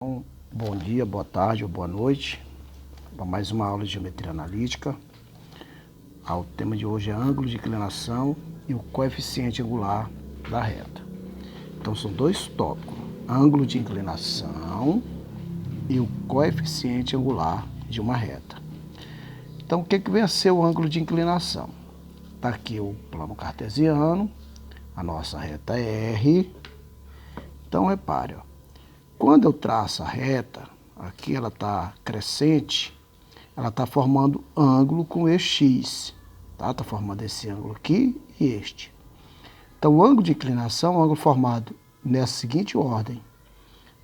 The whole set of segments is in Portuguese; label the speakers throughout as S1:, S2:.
S1: Bom dia, boa tarde ou boa noite para mais uma aula de geometria analítica. O tema de hoje é ângulo de inclinação e o coeficiente angular da reta. Então são dois tópicos, ângulo de inclinação e o coeficiente angular de uma reta. Então o que vem a ser o ângulo de inclinação? Está aqui o plano cartesiano, a nossa reta é R. Então repare, quando eu traço a reta, aqui ela está crescente, ela está formando ângulo com eixo X. Está formando esse ângulo aqui e este. Então o ângulo de inclinação é um ângulo formado nessa seguinte ordem.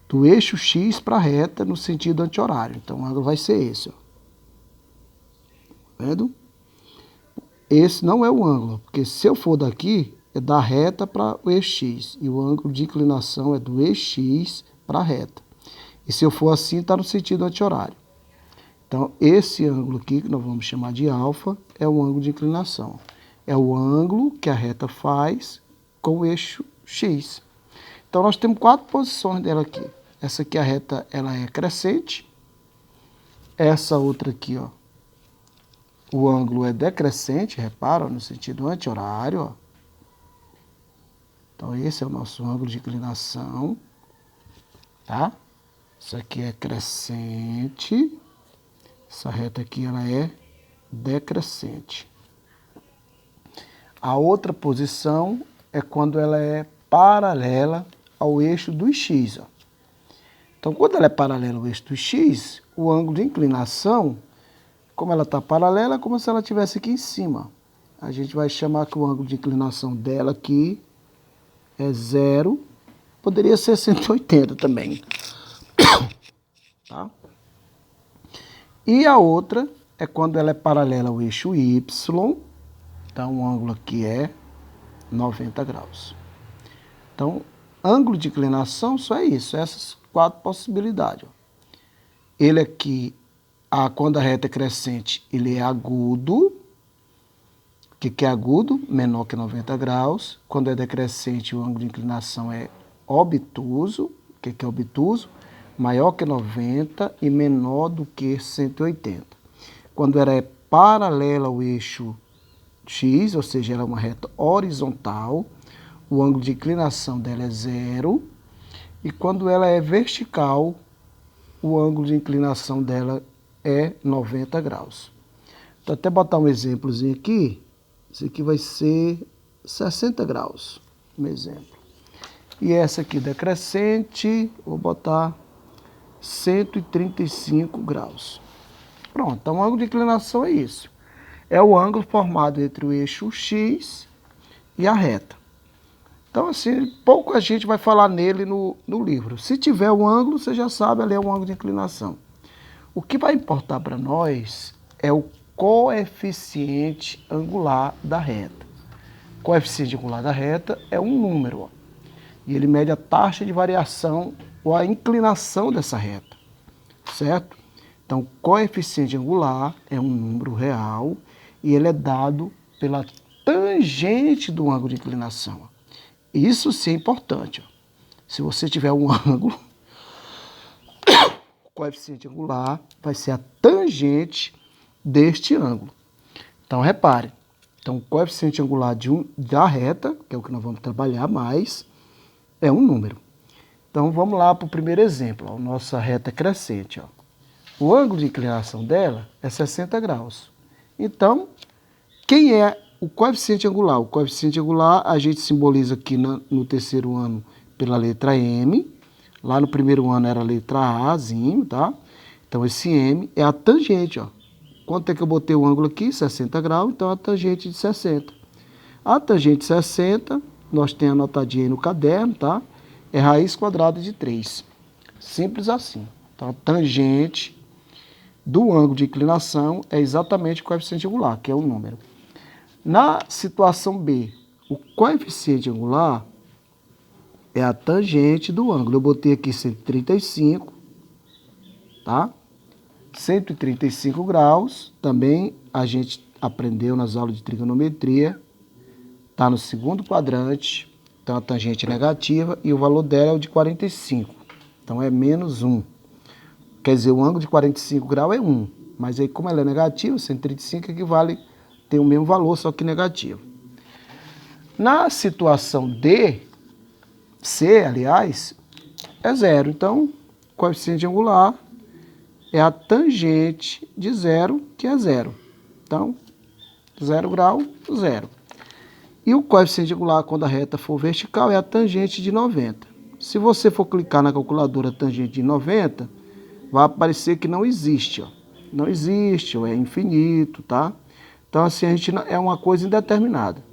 S1: Do eixo X para a reta no sentido anti-horário. Então o ângulo vai ser esse. Vendo? Esse não é o ângulo, porque se eu for daqui, é da reta para o eixo X. E o ângulo de inclinação é do eixo X para a reta. E se eu for assim, está no sentido anti-horário. Então, esse ângulo aqui, que nós vamos chamar de alfa, é o ângulo de inclinação. É o ângulo que a reta faz com o eixo X. Então, nós temos 4 posições dela aqui. Essa aqui, a reta, ela é crescente. Essa outra aqui, ó, o ângulo é decrescente, repara, no sentido anti-horário, ó. Então, esse é o nosso ângulo de inclinação, tá? Isso aqui é crescente. Essa reta aqui, ela é decrescente. A outra posição é quando ela é paralela ao eixo do X, ó. Então, quando ela é paralela ao eixo do X, o ângulo de inclinação, como ela está paralela, é como se ela estivesse aqui em cima. A gente vai chamar que o ângulo de inclinação dela aqui é 0. Poderia ser 180 também. Tá? E a outra é quando ela é paralela ao eixo Y. Então, o ângulo aqui é 90 graus. Então, ângulo de inclinação só é isso, essas 4 possibilidades. Ele aqui, quando a reta é crescente, ele é agudo. O que é agudo? Menor que 90 graus. Quando é decrescente, o ângulo de inclinação é obtuso. O que é obtuso? Maior que 90 e menor do que 180. Quando ela é paralela ao eixo X, ou seja, ela é uma reta horizontal, o ângulo de inclinação dela é 0. E quando ela é vertical, o ângulo de inclinação dela é 90 graus. Vou até botar um exemplozinho aqui. Esse aqui vai ser 60 graus, um exemplo. E essa aqui decrescente, vou botar 135 graus. Pronto, então o ângulo de inclinação é isso. É o ângulo formado entre o eixo X e a reta. Então, assim, pouco a gente vai falar nele no livro. Se tiver um ângulo, você já sabe, ali é um ângulo de inclinação. O que vai importar para nós é o coeficiente angular da reta. O coeficiente angular da reta é um número, ó, e ele mede a taxa de variação ou a inclinação dessa reta, certo? Então, coeficiente angular é um número real e ele é dado pela tangente do ângulo de inclinação. Isso sim é importante. Ó. Se você tiver um ângulo, o coeficiente angular vai ser a tangente deste ângulo. Então, repare. Então, o coeficiente angular da reta, que é o que nós vamos trabalhar mais, é um número. Então, vamos lá para o primeiro exemplo. Ó. Nossa reta é crescente. Ó. O ângulo de inclinação dela é 60 graus. Então, quem é o coeficiente angular? O coeficiente angular a gente simboliza aqui no terceiro ano pela letra M. Lá no primeiro ano era a letra Azinho, tá? Então, esse M é a tangente, ó. Quanto é que eu botei o ângulo aqui? 60 graus, então a tangente de 60. A tangente de 60, nós temos anotadinho aí no caderno, tá? É raiz quadrada de 3. Simples assim. Então, a tangente do ângulo de inclinação é exatamente o coeficiente angular, que é um número. Na situação B, o coeficiente angular é a tangente do ângulo. Eu botei aqui 135, tá? 135 graus, também a gente aprendeu nas aulas de trigonometria, está no segundo quadrante, então a tangente é negativa e o valor dela é o de 45. Então, é menos 1. Quer dizer, o ângulo de 45 graus é 1. Mas aí, como ela é negativa, 135 equivale, tem o mesmo valor, só que negativo. Na situação D, C, aliás, é 0. Então, o coeficiente angular é a tangente de 0, que é 0. Então, 0 grau, 0. E o coeficiente angular, quando a reta for vertical, é a tangente de 90. Se você for clicar na calculadora tangente de 90, vai aparecer que não existe, ó. Não existe, ou é infinito, tá? Então, assim, a gente é uma coisa indeterminada.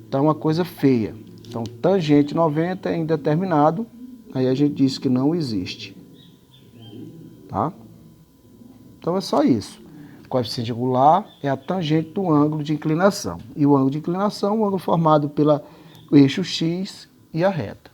S1: Então, é uma coisa feia. Então, tangente 90 é indeterminado, aí a gente diz que não existe. Tá? Então, é só isso. O coeficiente angular é a tangente do ângulo de inclinação. E o ângulo de inclinação é o ângulo formado pelo eixo X e a reta.